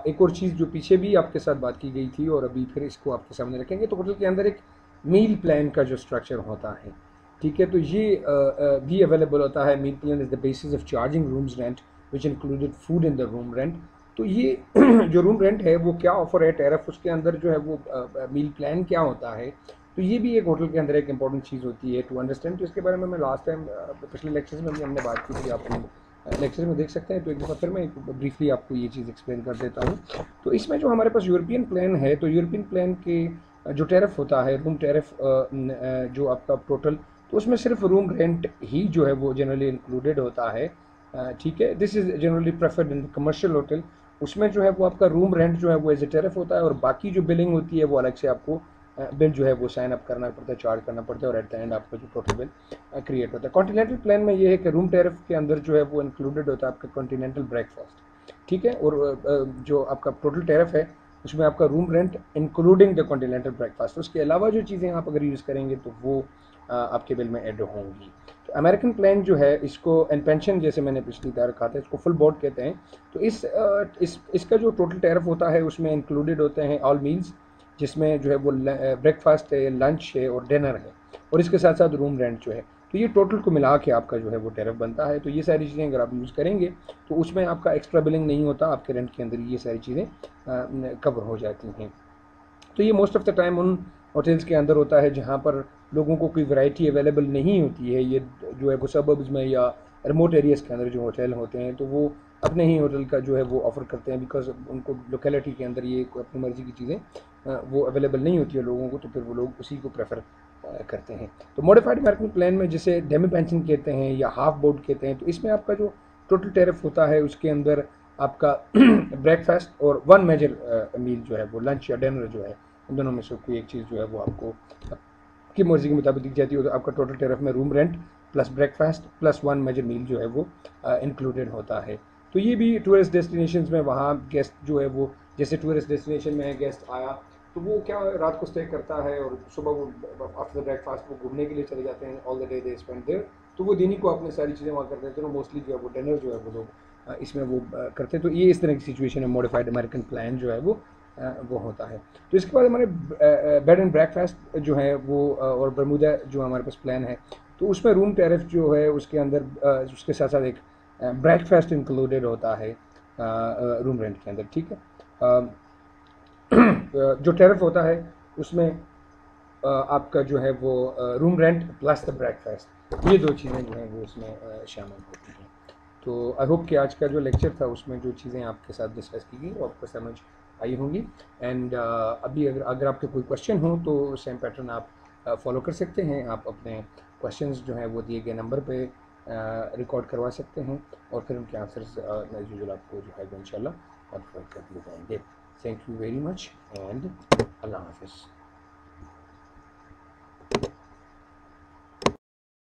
एक और चीज़ जो पीछे भी आपके साथ बात की गई थी और अभी फिर इसको आपके सामने रखेंगे। तो होटल के अंदर एक मील प्लान का जो स्ट्रक्चर होता है, ठीक है, तो ये भी अवेलेबल होता है। Meal plan is the basis of charging rooms rent which included food in the room rent. तो ये जो रूम रेंट है वो क्या ऑफर है टैरिफ, उसके अंदर जो है वो मील प्लान क्या होता है। तो ये भी एक होटल के अंदर एक इंपॉर्टेंट चीज़ होती है टू अंडरस्टैंड। तो इसके बारे में मैं लास्ट टाइम पिछले लेक्चर्स में भी हमने बात की थी, आप लेक्चर में देख सकते हैं। तो एक दफ़ा फिर मैं ब्रीफली आपको ये चीज़ एक्सप्लेन कर देता हूँ। तो इसमें जो हमारे पास यूरोपियन प्लान है, तो यूरोपियन प्लान के जो टैरिफ होता है, रूम टैरिफ जो आपका टोटल, तो उसमें सिर्फ रूम रेंट ही जो है वो जनरली इंक्लूडेड होता है, ठीक है। This is generally preferred in commercial hotel. उसमें जो है वो आपका रूम रेंट जो है वो एज ए टैरिफ होता है और बाकी जो बिलिंग होती है वो अलग से आपको बिल जो है वो साइन अप करना पड़ता है, चार्ज करना पड़ता है और एट द एंड आपका जो टोटल बिल क्रिएट होता है। कॉन्टिनेंटल प्लान में ये है कि रूम टैरिफ के अंदर जो है वो इंक्लूडेड होता है आपका कॉन्टिनेंटल ब्रेकफास्ट, ठीक है। और जो आपका टोटल टैरिफ है उसमें आपका room rent including the continental breakfast, उसके अलावा जो चीज़ें आप अगर यूज़ करेंगे तो वो आपके बिल में ऐड होंगी। तो अमेरिकन प्लान जो है इसको एंड पेंशन, जैसे मैंने पिछली बार कहा था, इसको फुल बोर्ड कहते हैं। तो इसका जो टोटल टैरिफ होता है उसमें इंक्लूडेड होते हैं ऑल मील्स, जिसमें जो है वो ब्रेकफास्ट है, लंच है और डिनर है, और इसके साथ साथ रूम रेंट जो है। तो ये टोटल को मिला के आपका जो है वो टैरिफ बनता है। तो ये सारी चीज़ें अगर आप यूज़ करेंगे तो उसमें आपका एक्स्ट्रा बिलिंग नहीं होता, आपके रेंट के अंदर ये सारी चीज़ें कवर हो जाती हैं। तो ये मोस्ट ऑफ द टाइम उन होटल्स के अंदर होता है जहाँ पर लोगों को कोई वैरायटी अवेलेबल नहीं होती है। ये जो है वो सबर्ब्स में या रिमोट एरियाज़ के अंदर जो होटल होते हैं तो वो अपने ही होटल का जो है वो ऑफ़र करते हैं, बिकॉज उनको लोकेलिटी के अंदर ये अपनी मर्ज़ी की चीज़ें वो अवेलेबल नहीं होती है लोगों को, तो फिर वो लोग उसी को प्रेफर करते हैं। तो मॉडिफाइड अमेरिकन प्लान में जिसे डेमी पेंशन कहते हैं या हाफ बोर्ड कहते हैं, तो इसमें आपका जो टोटल टैरिफ होता है उसके अंदर आपका ब्रेकफास्ट और वन मेजर मील जो है वो लंच या डिनर जो है, इन दोनों में से कोई एक चीज़ जो है वो आपको की मर्ज़ी के मुताबिक दिख जाती है। तो आपका टोटल टैरिफ में room rent plus breakfast plus one major meal जो है वो इंक्लूडेड होता है। तो ये भी टूरिस्ट डेस्टिनेशंस में वहाँ गेस्ट जो है वो, जैसे टूरिस्ट डेस्टिनेशन में गेस्ट आया तो वो क्या रात को स्टे करता है और सुबह वो आफ्टर ब्रेकफास्ट वो घूमने के लिए चले जाते हैं, all the day they spend there. तो वो दिन ही को अपने सारी चीज़ें वहाँ कर देते हैं, मोस्टली जो है वो डिनर जो है वो लोग इसमें वो करते हैं। तो ये इस तरह की सिचुएशन है, मॉडिफाइड अमेरिकन प्लान जो है वो होता है। तो इसके बाद हमारे बेड एंड ब्रेकफास्ट जो है वो और बरमूदा जो हमारे पास प्लान है, तो उसमें रूम टैरिफ जो है उसके अंदर उसके साथ साथ एक ब्रेकफास्ट इंक्लूडेड होता है। रूम रेंट के अंदर, ठीक है। जो टैरिफ होता है उसमें आपका जो है वो room rent plus the breakfast, ये दो चीज़ें जो हैं वो उसमें शामिल होती हैं। तो आई होप कि आज का जो लेक्चर था उसमें जो चीज़ें आपके साथ डिस्कस की गई वो आपको समझ आई होंगी। एंड अभी अगर आपके कोई क्वेश्चन हो तो सेम पैटर्न आप फॉलो कर सकते हैं। आप अपने क्वेश्चंस जो हैं वो दिए गए नंबर पे रिकॉर्ड करवा सकते हैं और फिर उनके आंसर्स एज यूजुअल आपको जो है वो इंशाल्लाह प्रोवाइड कर दिए जाएंगे। Thank you very much and अल्लाह हाफिज़।